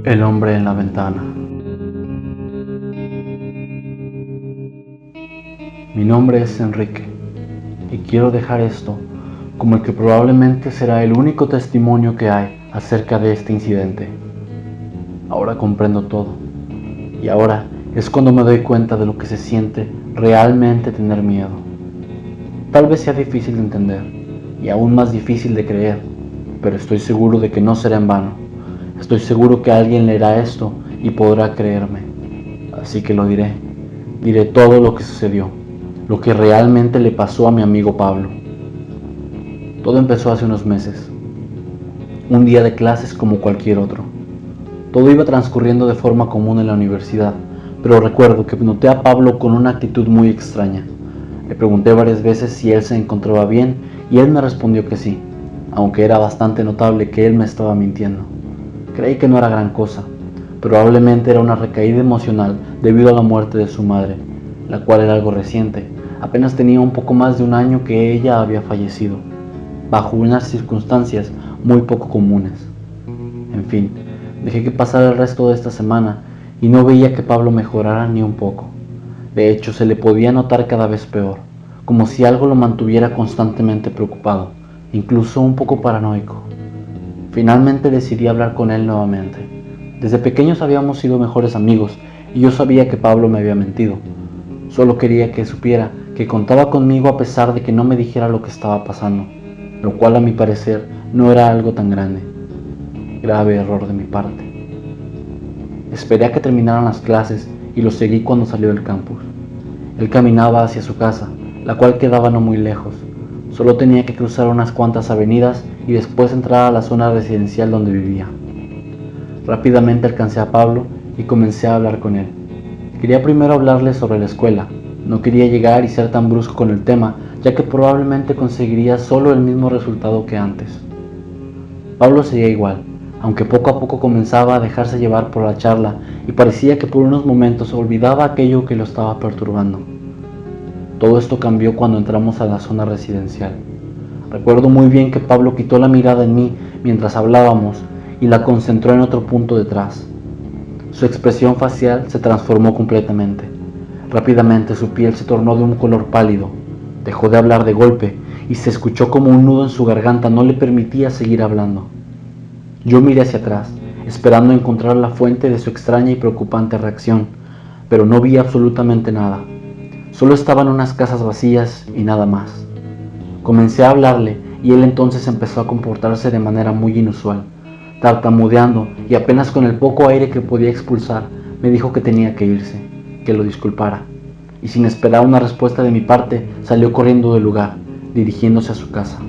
El hombre en la ventana. Mi nombre es Enrique y quiero dejar esto como el que probablemente será el único testimonio que hay acerca de este incidente. Ahora comprendo todo y ahora es cuando me doy cuenta de lo que se siente realmente tener miedo. Tal vez sea difícil de entender y aún más difícil de creer, pero estoy seguro de que no será en vano. Estoy seguro que alguien leerá esto y podrá creerme. Así que lo diré. Diré todo lo que sucedió, lo que realmente le pasó a mi amigo Pablo. Todo empezó hace unos meses. Un día de clases como cualquier otro. Todo iba transcurriendo de forma común en la universidad, pero recuerdo que noté a Pablo con una actitud muy extraña. Le pregunté varias veces si él se encontraba bien y él me respondió que sí, aunque era bastante notable que él me estaba mintiendo. Creí que no era gran cosa. Probablemente era una recaída emocional debido a la muerte de su madre, la cual era algo reciente. Apenas tenía un poco más de un año que ella había fallecido, bajo unas circunstancias muy poco comunes. En fin, dejé que pasara el resto de esta semana y no veía que Pablo mejorara ni un poco. De hecho, se le podía notar cada vez peor, como si algo lo mantuviera constantemente preocupado, incluso un poco paranoico. Finalmente decidí hablar con él nuevamente. Desde pequeños habíamos sido mejores amigos y yo sabía que Pablo me había mentido. Solo quería que supiera que contaba conmigo a pesar de que no me dijera lo que estaba pasando, lo cual a mi parecer no era algo tan grande. Grave error de mi parte. Esperé a que terminaran las clases y lo seguí cuando salió del campus. Él caminaba hacia su casa, la cual quedaba no muy lejos. Solo tenía que cruzar unas cuantas avenidas y después entrar a la zona residencial donde vivía. Rápidamente alcancé a Pablo y comencé a hablar con él. Quería primero hablarle sobre la escuela. No quería llegar y ser tan brusco con el tema, ya que probablemente conseguiría solo el mismo resultado que antes. Pablo seguía igual, aunque poco a poco comenzaba a dejarse llevar por la charla y parecía que por unos momentos olvidaba aquello que lo estaba perturbando. Todo esto cambió cuando entramos a la zona residencial. Recuerdo muy bien que Pablo quitó la mirada en mí mientras hablábamos y la concentró en otro punto detrás. Su expresión facial se transformó completamente. Rápidamente su piel se tornó de un color pálido. Dejó de hablar de golpe y se escuchó como un nudo en su garganta no le permitía seguir hablando. Yo miré hacia atrás, esperando encontrar la fuente de su extraña y preocupante reacción, pero no vi absolutamente nada. Solo estaban unas casas vacías y nada más. Comencé a hablarle y él entonces empezó a comportarse de manera muy inusual, tartamudeando y apenas con el poco aire que podía expulsar, me dijo que tenía que irse, que lo disculpara, y sin esperar una respuesta de mi parte, salió corriendo del lugar, dirigiéndose a su casa.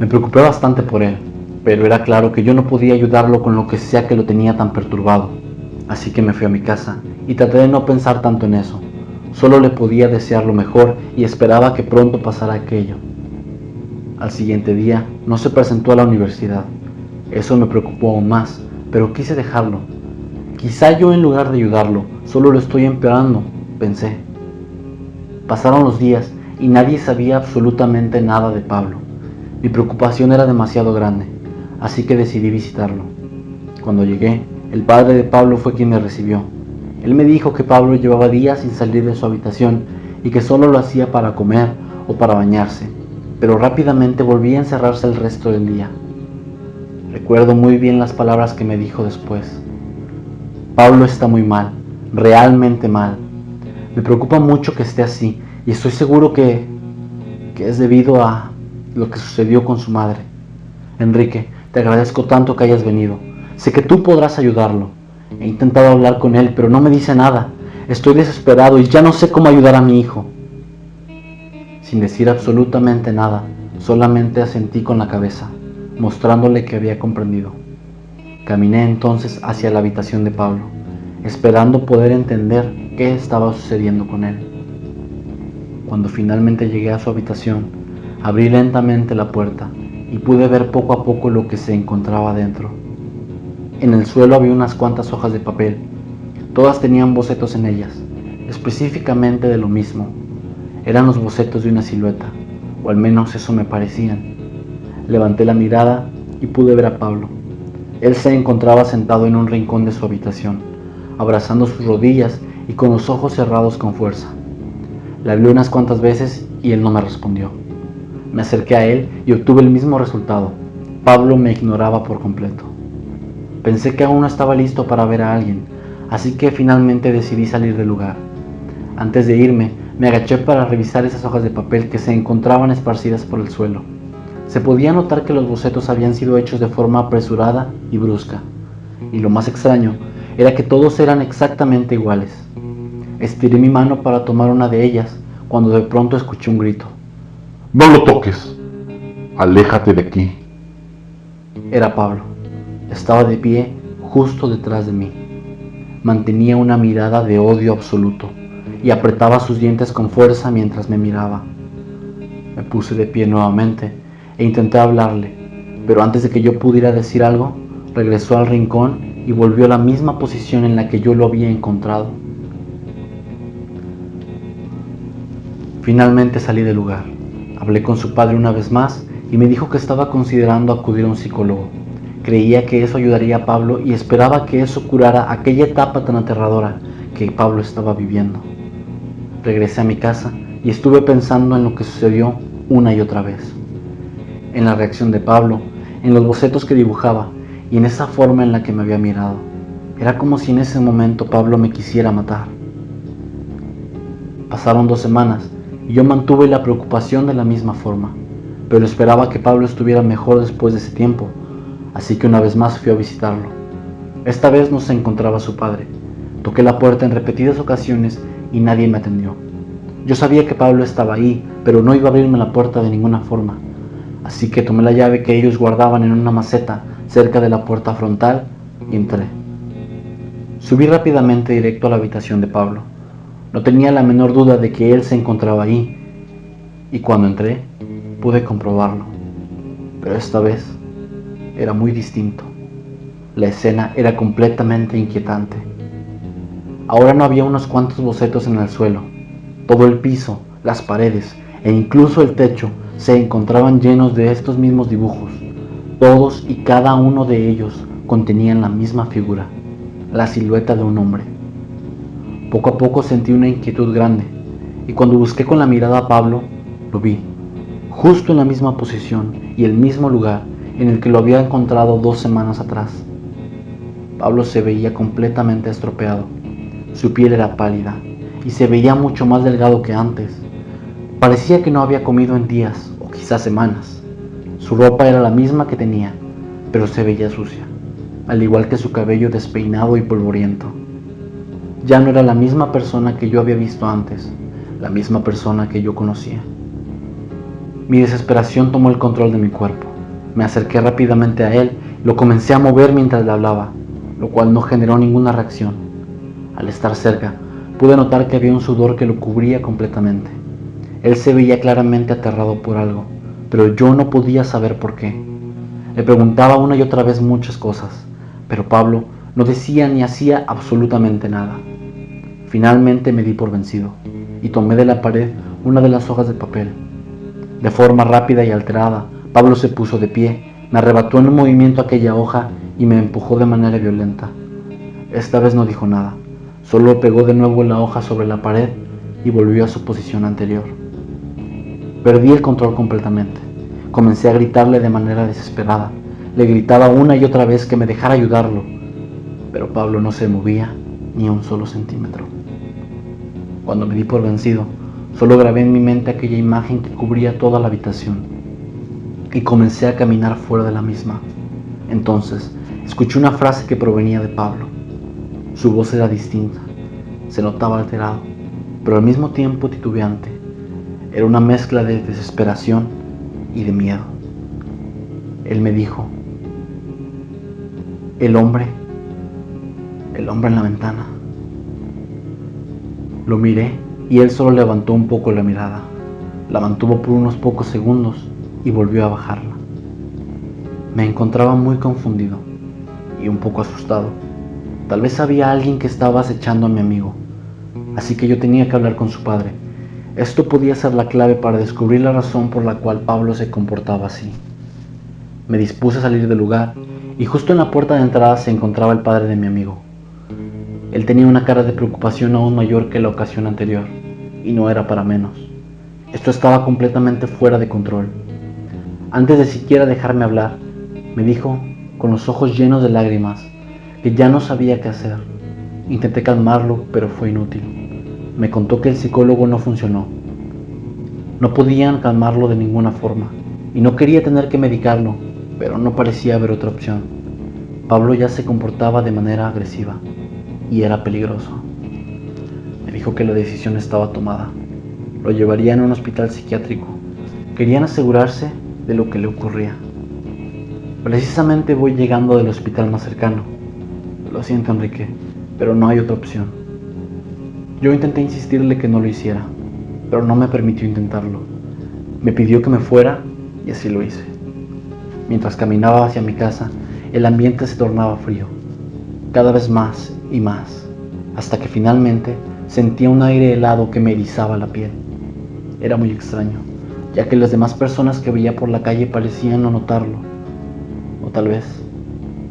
Me preocupé bastante por él, pero era claro que yo no podía ayudarlo con lo que sea que lo tenía tan perturbado, así que me fui a mi casa y traté de no pensar tanto en eso. Solo le podía desear lo mejor y esperaba que pronto pasara aquello. Al siguiente día no se presentó a la universidad. Eso me preocupó aún más, pero quise dejarlo. Quizá yo en lugar de ayudarlo, solo lo estoy empeorando, pensé. Pasaron los días y nadie sabía absolutamente nada de Pablo. Mi preocupación era demasiado grande, así que decidí visitarlo. Cuando llegué, el padre de Pablo fue quien me recibió. Él me dijo que Pablo llevaba días sin salir de su habitación y que solo lo hacía para comer o para bañarse, pero rápidamente volvía a encerrarse el resto del día. Recuerdo muy bien las palabras que me dijo después. Pablo está muy mal, realmente mal. Me preocupa mucho que esté así y estoy seguro que es debido a lo que sucedió con su madre. Enrique, te agradezco tanto que hayas venido. Sé que tú podrás ayudarlo. He intentado hablar con él, pero no me dice nada. Estoy desesperado y ya no sé cómo ayudar a mi hijo. Sin decir absolutamente nada, solamente asentí con la cabeza, mostrándole que había comprendido. Caminé entonces hacia la habitación de Pablo, esperando poder entender qué estaba sucediendo con él. Cuando finalmente llegué a su habitación, abrí lentamente la puerta y pude ver poco a poco lo que se encontraba dentro. En el suelo había unas cuantas hojas de papel. Todas tenían bocetos en ellas, específicamente de lo mismo. Eran los bocetos de una silueta, o al menos eso me parecían. Levanté la mirada y pude ver a Pablo. Él se encontraba sentado en un rincón de su habitación, abrazando sus rodillas y con los ojos cerrados con fuerza. Le hablé unas cuantas veces y él no me respondió. Me acerqué a él y obtuve el mismo resultado. Pablo me ignoraba por completo. Pensé que aún no estaba listo para ver a alguien, así que finalmente decidí salir del lugar. Antes de irme, me agaché para revisar esas hojas de papel que se encontraban esparcidas por el suelo. Se podía notar que los bocetos habían sido hechos de forma apresurada y brusca, y lo más extraño era que todos eran exactamente iguales. Estiré mi mano para tomar una de ellas cuando de pronto escuché un grito. ¡No lo toques! ¡Aléjate de aquí! Era Pablo. Estaba de pie justo detrás de mí. Mantenía una mirada de odio absoluto y apretaba sus dientes con fuerza mientras me miraba. Me puse de pie nuevamente e intenté hablarle, pero antes de que yo pudiera decir algo, regresó al rincón y volvió a la misma posición en la que yo lo había encontrado. Finalmente salí del lugar. Hablé con su padre una vez más y me dijo que estaba considerando acudir a un psicólogo. Creía que eso ayudaría a Pablo y esperaba que eso curara aquella etapa tan aterradora que Pablo estaba viviendo. Regresé a mi casa y estuve pensando en lo que sucedió una y otra vez. En la reacción de Pablo, en los bocetos que dibujaba y en esa forma en la que me había mirado. Era como si en ese momento Pablo me quisiera matar. Pasaron 2 semanas y yo mantuve la preocupación de la misma forma, pero esperaba que Pablo estuviera mejor después de ese tiempo, así que una vez más fui a visitarlo. Esta vez no se encontraba su padre. Toqué la puerta en repetidas ocasiones y nadie me atendió. Yo sabía que Pablo estaba ahí, pero no iba a abrirme la puerta de ninguna forma, así que tomé la llave que ellos guardaban en una maceta cerca de la puerta frontal y entré. Subí rápidamente directo a la habitación de Pablo. No tenía la menor duda de que él se encontraba ahí, y cuando entré, pude comprobarlo. Pero esta vez era muy distinto. La escena era completamente inquietante. Ahora no había unos cuantos bocetos en el suelo. Todo el piso, las paredes e incluso el techo se encontraban llenos de estos mismos dibujos. Todos y cada uno de ellos contenían la misma figura, la silueta de un hombre. Poco a poco sentí una inquietud grande, y cuando busqué con la mirada a Pablo, lo vi, justo en la misma posición y el mismo lugar en el que lo había encontrado 2 semanas atrás. Pablo se veía completamente estropeado. Su piel era pálida y se veía mucho más delgado que antes. Parecía que no había comido en días o quizás semanas. Su ropa era la misma que tenía, pero se veía sucia, al igual que su cabello despeinado y polvoriento. Ya no era la misma persona que yo había visto antes, la misma persona que yo conocía. Mi desesperación tomó el control de mi cuerpo. Me acerqué rápidamente a él y lo comencé a mover mientras le hablaba, lo cual no generó ninguna reacción. Al estar cerca, pude notar que había un sudor que lo cubría completamente. Él se veía claramente aterrado por algo, pero yo no podía saber por qué. Le preguntaba una y otra vez muchas cosas, pero Pablo no decía ni hacía absolutamente nada. Finalmente me di por vencido y tomé de la pared una de las hojas de papel. De forma rápida y alterada, Pablo se puso de pie, me arrebató en un movimiento aquella hoja y me empujó de manera violenta. Esta vez no dijo nada, solo pegó de nuevo la hoja sobre la pared y volvió a su posición anterior. Perdí el control completamente. Comencé a gritarle de manera desesperada. Le gritaba una y otra vez que me dejara ayudarlo, pero Pablo no se movía ni un solo centímetro. Cuando me di por vencido, solo grabé en mi mente aquella imagen que cubría toda la habitación y comencé a caminar fuera de la misma. Entonces, escuché una frase que provenía de Pablo. Su voz era distinta, se notaba alterado, pero al mismo tiempo titubeante. Era una mezcla de desesperación y de miedo. Él me dijo: el hombre en la ventana. Lo miré y él solo levantó un poco la mirada. La mantuvo por unos pocos segundos y volvió a bajarla. Me encontraba muy confundido y un poco asustado. Tal vez había alguien que estaba acechando a mi amigo, así que yo tenía que hablar con su padre. Esto podía ser la clave para descubrir la razón por la cual Pablo se comportaba así. Me dispuse a salir del lugar y justo en la puerta de entrada se encontraba el padre de mi amigo. Él tenía una cara de preocupación aún mayor que la ocasión anterior, y no era para menos. Esto estaba completamente fuera de control. Antes de siquiera dejarme hablar, me dijo, con los ojos llenos de lágrimas, que ya no sabía qué hacer. Intenté calmarlo, pero fue inútil. Me contó que el psicólogo no funcionó. No podían calmarlo de ninguna forma, y no quería tener que medicarlo, pero no parecía haber otra opción. Pablo ya se comportaba de manera agresiva, y era peligroso. Me dijo que la decisión estaba tomada. Lo llevarían a un hospital psiquiátrico. Querían asegurarse de lo que le ocurría. Precisamente voy llegando del hospital más cercano. Lo siento, Enrique, pero no hay otra opción. Yo intenté insistirle que no lo hiciera, pero no me permitió intentarlo. Me pidió que me fuera y así lo hice. Mientras caminaba hacia mi casa, el ambiente se tornaba frío, cada vez más y más, hasta que finalmente sentía un aire helado que me erizaba la piel. Era muy extraño, ya que las demás personas que veía por la calle parecían no notarlo, o tal vez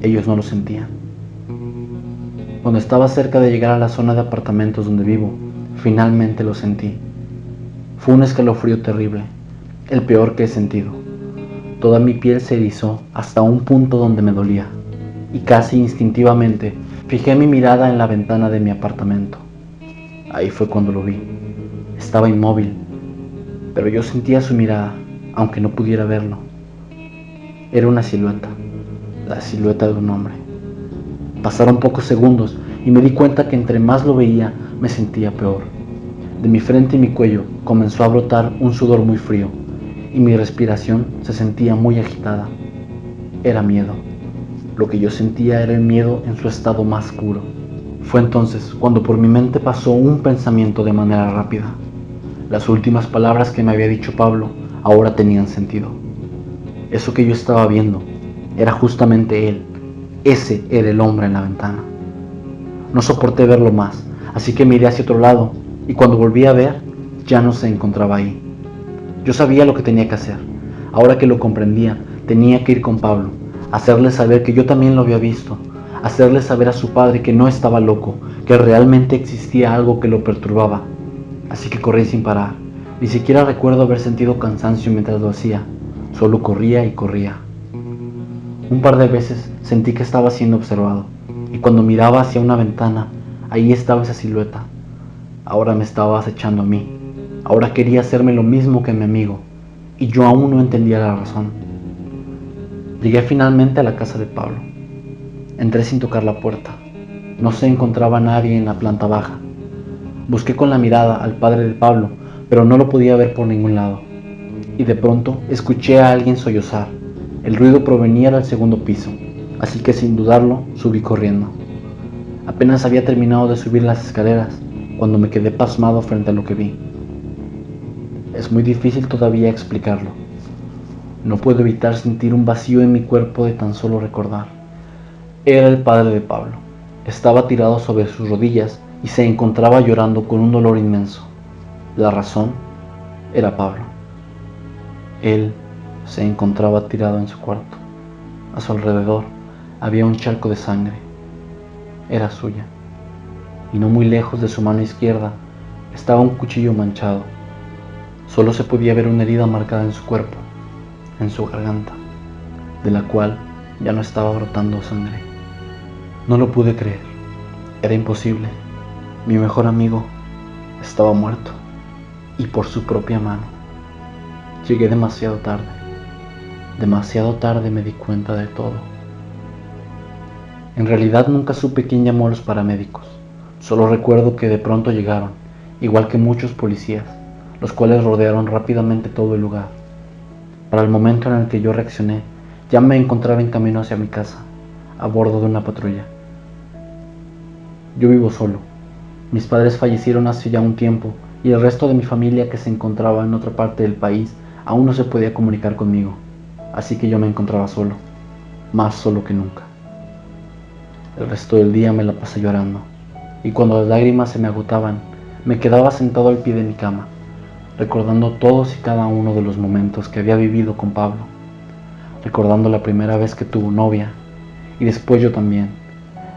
ellos no lo sentían. Cuando estaba cerca de llegar a la zona de apartamentos donde vivo, finalmente lo sentí. Fue un escalofrío terrible, el peor que he sentido. Toda mi piel se erizó hasta un punto donde me dolía, y casi instintivamente fijé mi mirada en la ventana de mi apartamento. Ahí fue cuando lo vi. Estaba inmóvil, pero yo sentía su mirada, aunque no pudiera verlo. Era una silueta, la silueta de un hombre. Pasaron pocos segundos y me di cuenta que entre más lo veía, me sentía peor. De mi frente y mi cuello comenzó a brotar un sudor muy frío y mi respiración se sentía muy agitada. Era miedo. Lo que yo sentía era el miedo en su estado más puro. Fue entonces cuando por mi mente pasó un pensamiento de manera rápida. Las últimas palabras que me había dicho Pablo ahora tenían sentido. Eso que yo estaba viendo era justamente él. Ese era el hombre en la ventana. No soporté verlo más, así que miré hacia otro lado y cuando volví a ver, ya no se encontraba ahí. Yo sabía lo que tenía que hacer. Ahora que lo comprendía, tenía que ir con Pablo, hacerle saber que yo también lo había visto, hacerle saber a su padre que no estaba loco, que realmente existía algo que lo perturbaba. Así que corrí sin parar. Ni siquiera recuerdo haber sentido cansancio mientras lo hacía. Solo corría y corría. Un par de veces sentí que estaba siendo observado, y cuando miraba hacia una ventana, ahí estaba esa silueta. Ahora me estaba acechando a mí. Ahora quería hacerme lo mismo que mi amigo, y yo aún no entendía la razón. Llegué finalmente a la casa de Pablo. Entré sin tocar la puerta. No se encontraba nadie en la planta baja. Busqué con la mirada al padre de Pablo, pero no lo podía ver por ningún lado. Y de pronto escuché a alguien sollozar. El ruido provenía del segundo piso, así que sin dudarlo subí corriendo. Apenas había terminado de subir las escaleras cuando me quedé pasmado frente a lo que vi. Es muy difícil todavía explicarlo. No puedo evitar sentir un vacío en mi cuerpo de tan solo recordar. Era el padre de Pablo. Estaba tirado sobre sus rodillas y se encontraba llorando con un dolor inmenso. La razón era Pablo. Él se encontraba tirado en su cuarto. A su alrededor había un charco de sangre. Era suya. Y no muy lejos de su mano izquierda estaba un cuchillo manchado. Solo se podía ver una herida marcada en su cuerpo, en su garganta, de la cual ya no estaba brotando sangre. No lo pude creer. Era imposible. Mi mejor amigo estaba muerto, y por su propia mano. Llegué demasiado tarde. Demasiado tarde me di cuenta de todo. En realidad nunca supe quién llamó a los paramédicos. Solo recuerdo que de pronto llegaron, igual que muchos policías, los cuales rodearon rápidamente todo el lugar. Para el momento en el que yo reaccioné, ya me encontraba en camino hacia mi casa, a bordo de una patrulla. Yo vivo solo. Mis padres fallecieron hace ya un tiempo y el resto de mi familia, que se encontraba en otra parte del país, aún no se podía comunicar conmigo. Así que yo me encontraba solo, más solo que nunca. El resto del día me la pasé llorando, y cuando las lágrimas se me agotaban, me quedaba sentado al pie de mi cama, recordando todos y cada uno de los momentos que había vivido con Pablo. recordando la primera vez que tuvo novia, y después yo también.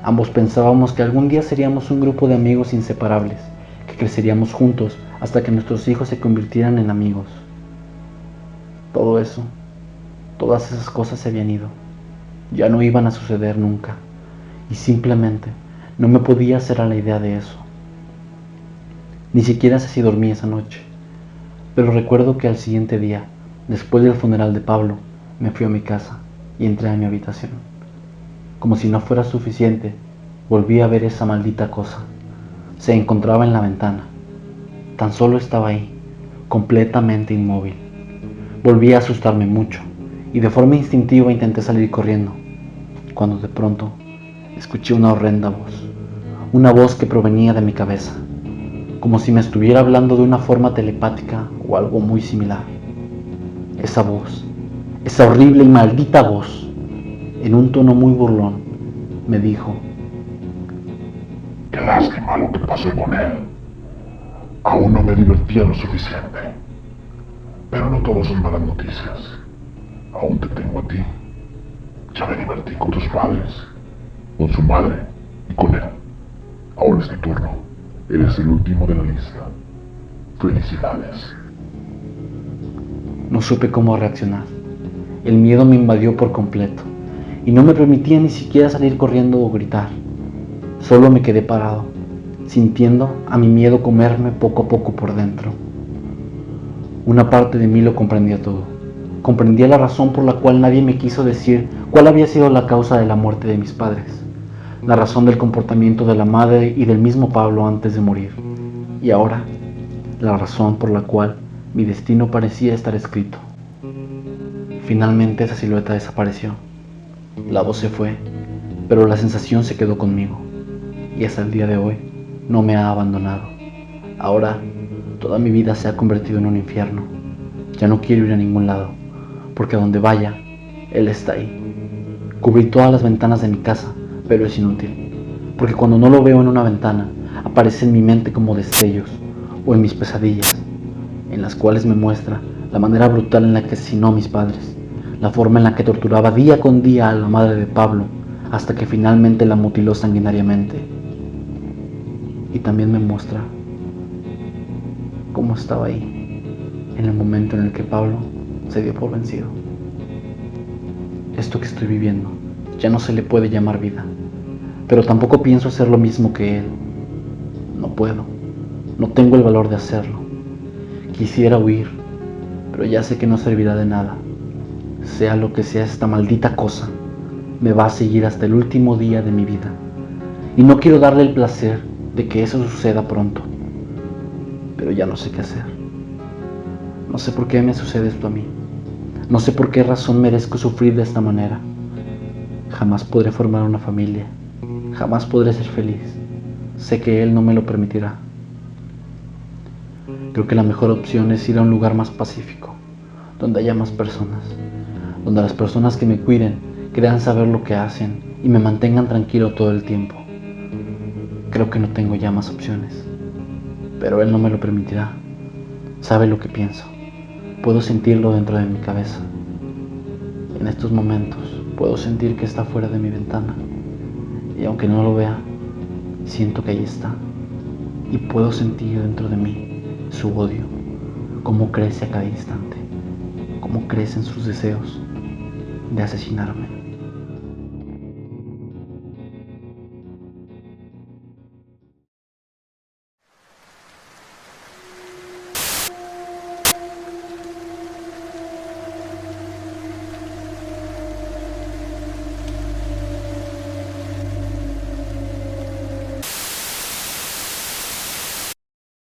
Ambos pensábamos que algún día seríamos un grupo de amigos inseparables, que creceríamos juntos hasta que nuestros hijos se convirtieran en amigos. Todo eso, todas esas cosas se habían ido, ya no iban a suceder nunca, y simplemente no me podía hacer a la idea de eso. Ni siquiera sé si dormí esa noche, pero recuerdo que al siguiente día, después del funeral de Pablo, me fui a mi casa y entré a mi habitación. Como si no fuera suficiente, volví a ver esa maldita cosa. Se encontraba en la ventana. Tan solo estaba ahí, completamente inmóvil. Volví a asustarme mucho y de forma instintiva intenté salir corriendo, cuando de pronto escuché una horrenda voz. Una voz que provenía de mi cabeza, como si me estuviera hablando de una forma telepática o algo muy similar. Esa voz, esa horrible y maldita voz, en un tono muy burlón, me dijo: Qué lástima lo que pasó con él. Aún no me divertía lo suficiente. Pero no todo son malas noticias. Aún te tengo a ti. Ya me divertí con tus padres, con su madre y con él. Ahora es tu turno. Eres el último de la lista. Felicidades. No supe cómo reaccionar. El miedo me invadió por completo y no me permitía ni siquiera salir corriendo o gritar. Solo me quedé parado, sintiendo a mi miedo comerme poco a poco por dentro. Una parte de mí lo comprendía todo. Comprendía la razón por la cual nadie me quiso decir cuál había sido la causa de la muerte de mis padres, la razón del comportamiento de la madre y del mismo Pablo antes de morir, y ahora, la razón por la cual mi destino parecía estar escrito. Finalmente esa silueta desapareció. La voz se fue, pero la sensación se quedó conmigo, y hasta el día de hoy no me ha abandonado. Ahora, toda mi vida se ha convertido en un infierno. Ya no quiero ir a ningún lado, porque a donde vaya, Él está ahí. Cubrí todas las ventanas de mi casa, pero es inútil, porque cuando no lo veo en una ventana, aparece en mi mente como destellos, o en mis pesadillas, en las cuales me muestra la manera brutal en la que asesinó a mis padres, la forma en la que torturaba día con día a la madre de Pablo, hasta que finalmente la mutiló sanguinariamente. Y también me muestra cómo estaba ahí, en el momento en el que Pablo se dio por vencido. Esto que estoy viviendo ya no se le puede llamar vida, pero tampoco pienso hacer lo mismo que él. No puedo, no tengo el valor de hacerlo. Quisiera huir, pero ya sé que no servirá de nada. Sea lo que sea esta maldita cosa, me va a seguir hasta el último día de mi vida. Y no quiero darle el placer de que eso suceda pronto, pero ya no sé qué hacer. No sé por qué me sucede esto a mí. No sé por qué razón merezco sufrir de esta manera. Jamás podré formar una familia. Jamás podré ser feliz. Sé que Él no me lo permitirá. Creo que la mejor opción es ir a un lugar más pacífico, donde haya más personas, donde las personas que me cuiden crean saber lo que hacen y me mantengan tranquilo todo el tiempo. Creo que no tengo ya más opciones, pero Él no me lo permitirá. Sabe lo que pienso. Puedo sentirlo dentro de mi cabeza. En estos momentos puedo sentir que está fuera de mi ventana, y aunque no lo vea, siento que ahí está, y puedo sentir dentro de mí su odio, cómo crece a cada instante, cómo crecen sus deseos de asesinarme.